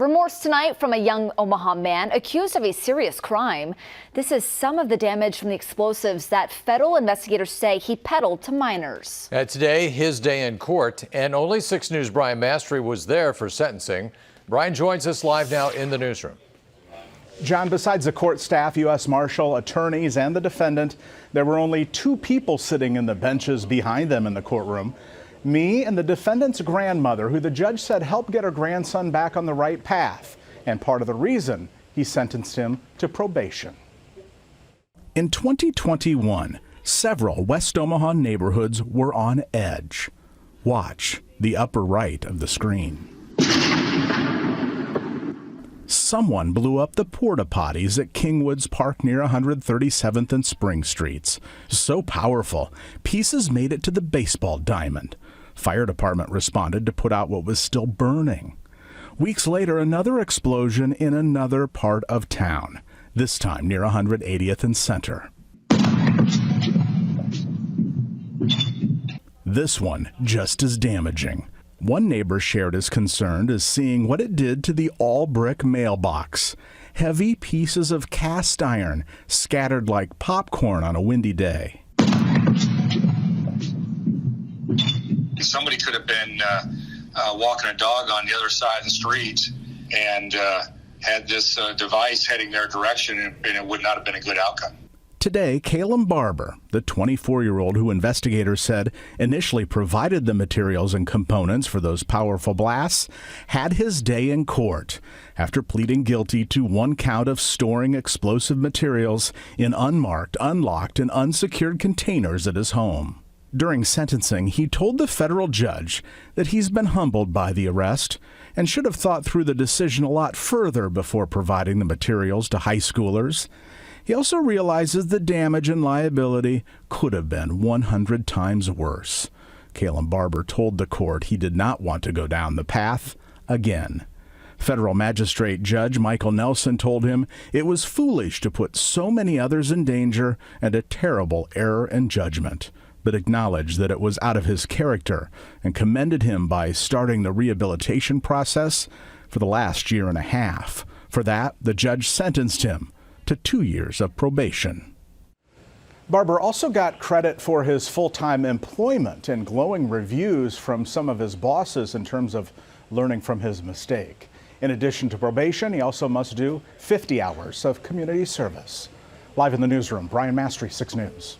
Remorse tonight from a young Omaha man accused of a serious crime. This is some of the damage from the explosives that federal investigators say he peddled to minors. Today, his day in court, and only 6 News' Brian Mastry was there for sentencing. Brian joins us live now in the newsroom. John, besides the court staff, U.S. Marshal, attorneys, and the defendant, there were only 2 people sitting in the benches behind them in the courtroom. Me and the defendant's grandmother, who the judge said helped get her grandson back on the right path, and part of the reason he sentenced him to probation. In 2021, several West Omaha neighborhoods were on edge. Watch the upper right of the screen. Someone blew up the porta potties at Kingwoods Park near 137th and Spring Streets. So powerful, pieces made it to the baseball diamond. Fire department responded to put out what was still burning. Weeks later, another explosion in another part of town, this time near 180th and Center. This one just as damaging. One neighbor shared his concern as seeing what it did to the all-brick mailbox. Heavy pieces of cast iron scattered like popcorn on a windy day. Somebody could have been walking a dog on the other side of the street and had this device heading their direction, and it would not have been a good outcome. Today, Kalem Barber, the 24-year-old who investigators said initially provided the materials and components for those powerful blasts, had his day in court after pleading guilty to 1 count of storing explosive materials in unmarked, unlocked, and unsecured containers at his home. During sentencing, he told the federal judge that he's been humbled by the arrest and should have thought through the decision a lot further before providing the materials to high schoolers. He also realizes the damage and liability could have been 100 times worse. Kalem Barber told the court he did not want to go down the path again. Federal Magistrate Judge Michael Nelson told him it was foolish to put so many others in danger and a terrible error in judgment, but acknowledged that it was out of his character and commended him by starting the rehabilitation process for the last year and a half. For that, the judge sentenced him to 2 years of probation. Barber also got credit for his full-time employment and glowing reviews from some of his bosses in terms of learning from his mistake. In addition to probation, he also must do 50 hours of community service. Live in the newsroom, Brian Mastry, 6 News.